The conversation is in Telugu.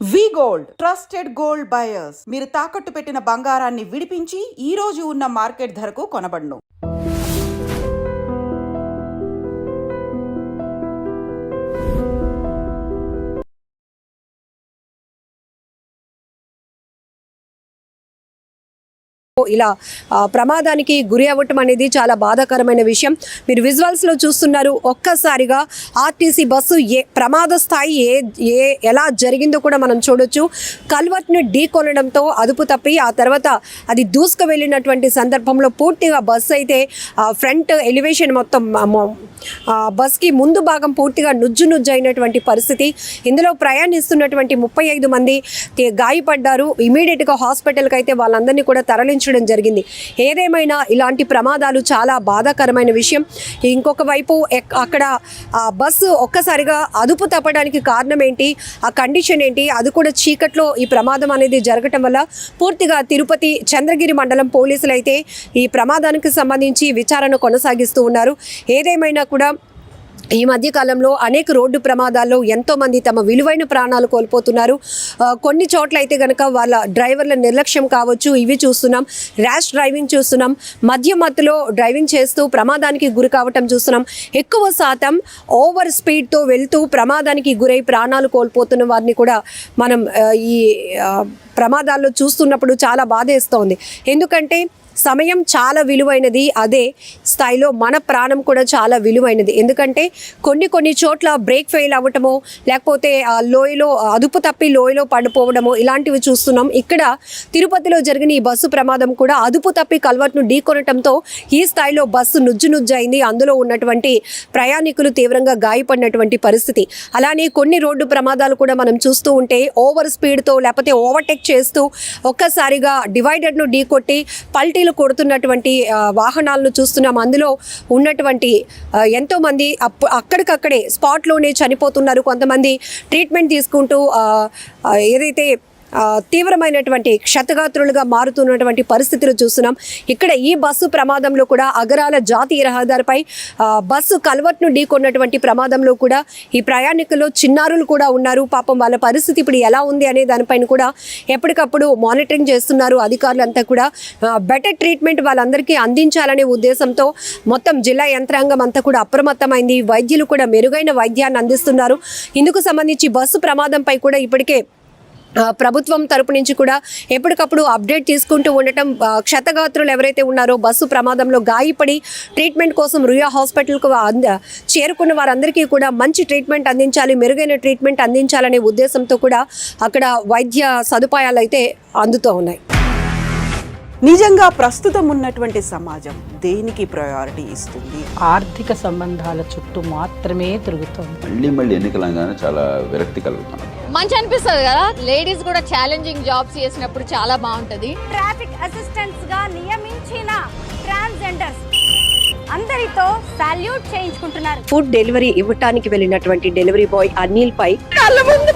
వి గోల్డ్ ట్రస్టెడ్ గోల్డ్ బయర్స్ మీరు తాకట్టు పెట్టిన బంగారాన్ని విడిపించి ఈ రోజు ఉన్న మార్కెట్ ధరకు కొనబడును. ఇలా ప్రమాదానికి గురి అవ్వటం అనేది చాలా బాధాకరమైన విషయం. మీరు విజువల్స్లో చూస్తున్నారు. ఒక్కసారిగా ఆర్టీసీ బస్సు ప్రమాద స్థాయి ఎలా జరిగిందో కూడా మనం చూడొచ్చు. కల్వర్ట్ను ఢీ కొనడంతో అదుపు తప్పి ఆ తర్వాత అది దూసుకు వెళ్ళినటువంటి సందర్భంలో పూర్తిగా బస్సు అయితే ఫ్రంట్ ఎలివేషన్ మొత్తం బస్కి ముందు భాగం పూర్తిగా నుజ్జు అయినటువంటి పరిస్థితి. ఇందులో ప్రయాణిస్తున్నటువంటి 35 మంది గాయపడ్డారు. ఇమీడియట్గా హాస్పిటల్కి అయితే వాళ్ళందరినీ కూడా తరలించడం జరిగింది. ఏదేమైనా ఇలాంటి ప్రమాదాలు చాలా బాధాకరమైన విషయం. ఇంకొక వైపు అక్కడ ఆ బస్సు ఒక్కసారిగా అదుపు తప్పడానికి కారణం ఏంటి, ఆ కండిషన్ ఏంటి, అది కూడా చీకట్లో ఈ ప్రమాదం అనేది జరగటం వల్ల పూర్తిగా తిరుపతి చంద్రగిరి మండలం పోలీసులు అయితే ఈ ప్రమాదానికి సంబంధించి విచారణ కొనసాగిస్తూ ఉన్నారు. ఏదేమైనా కూడా ఈ మధ్యకాలంలో అనేక రోడ్డు ప్రమాదాల్లో ఎంతోమంది తమ విలువైన ప్రాణాలు కోల్పోతున్నారు. కొన్ని చోట్ల అయితే కనుక వాళ్ళ డ్రైవర్ల నిర్లక్ష్యం కావచ్చు, ఇవి చూస్తున్నాం. ర్యాష్ డ్రైవింగ్ చూస్తున్నాం. మధ్యలో డ్రైవింగ్ చేస్తూ ప్రమాదానికి గురి కావటం చూస్తున్నాం. ఎక్కువ శాతం ఓవర్ స్పీడ్తో వెళ్తూ ప్రమాదానికి గురై ప్రాణాలు కోల్పోతున్న వారిని కూడా మనం ఈ ప్రమాదాల్లో చూస్తున్నప్పుడు చాలా బాధేస్తోంది. ఎందుకంటే సమయం చాలా విలువైనది, అదే స్థాయిలో మన ప్రాణం కూడా చాలా విలువైనది. ఎందుకంటే కొన్ని చోట్ల బ్రేక్ ఫెయిల్ అవ్వటమో లేకపోతే లోయలో అదుపు తప్పి లోయలో పడిపోవడమో ఇలాంటివి చూస్తున్నాం. ఇక్కడ తిరుపతిలో జరిగిన ఈ బస్సు ప్రమాదం కూడా అదుపు తప్పి కల్వర్ట్ను ఢీకొనటంతో ఈ స్థాయిలో బస్సు నుజ్జు అయింది. అందులో ఉన్నటువంటి ప్రయాణికులు తీవ్రంగా గాయపడినటువంటి పరిస్థితి. అలానే కొన్ని రోడ్డు ప్రమాదాలు కూడా మనం చూస్తూ ఉంటే ఓవర్ స్పీడ్తో లేకపోతే ఓవర్టేక్ చేస్తూ ఒక్కసారిగా డివైడర్ను ఢీకొట్టి పల్టీలు కొడుతున్నటువంటి వాహనాలను చూస్తున్నాం. అందులో ఉన్నటువంటి ఎంతోమంది అక్కడికక్కడే స్పాట్లోనే చనిపోతున్నారు. కొంతమంది ట్రీట్మెంట్ తీసుకుంటూ ఏదైతే తీవ్రమైనటువంటి క్షతగాత్రులుగా మారుతున్నటువంటి పరిస్థితులు చూస్తున్నాం. ఇక్కడ ఈ బస్సు ప్రమాదంలో కూడా అగరాల జాతీయ రహదారిపై బస్సు కల్వర్ట్ను ఢీకొన్నటువంటి ప్రమాదంలో కూడా ఈ ప్రయాణికుల్లో చిన్నారులు కూడా ఉన్నారు. పాపం వాళ్ళ పరిస్థితి ఇప్పుడు ఎలా ఉంది అనే దానిపైన కూడా ఎప్పటికప్పుడు మానిటరింగ్ చేస్తున్నారు అధికారులంతా కూడా. బెటర్ ట్రీట్మెంట్ వాళ్ళందరికీ అందించాలనే ఉద్దేశంతో మొత్తం జిల్లా యంత్రాంగం అంతా కూడా అప్రమత్తమైంది. వైద్యులు కూడా మెరుగైన వైద్యాన్ని అందిస్తున్నారు. ఇందుకు సంబంధించి బస్సు ప్రమాదంపై కూడా ఇప్పటికే ప్రభుత్వం తరపు నుంచి కూడా ఎప్పటికప్పుడు అప్డేట్ తీసుకుంటూ ఉండటం, క్షతగాత్రులు ఎవరైతే ఉన్నారో బస్సు ప్రమాదంలో గాయపడి ట్రీట్మెంట్ కోసం రుయా హాస్పిటల్కు చేరుకున్న వారందరికీ కూడా మంచి ట్రీట్మెంట్ అందించాలి, మెరుగైన ట్రీట్మెంట్ అందించాలనే ఉద్దేశంతో కూడా అక్కడ వైద్య సదుపాయాలు అయితే అందుతూ ఉన్నాయి. నిజంగా ప్రస్తుతం ఉన్నటువంటి సమాజం దేనికి ప్రయారిటీ ఇస్తుంది? ఆర్థిక సంబంధాల చుట్టూ మాత్రమే తిరుగుతుంది. మళ్ళీ ఎన్నికలంగానే చాలా విరక్తి కలుగుతాం. మంచి అనిపిస్తుంది కదా, లేడీస్ కూడా ఛాలెంజింగ్ జాబ్స్ చేసినప్పుడు చాలా బాగుంటది. ట్రాఫిక్ అసిస్టెంట్స్ గా నియమించిన ట్రాన్స్జెండర్స్ అందరితో సాల్యూట్ చేయించుకుంటున్నారు. ఫుడ్ డెలివరీ ఇవ్వటానికి వెళ్ళినటువంటి డెలివరీ బాయ్ అనిల్ పై కళ్ళ ముందు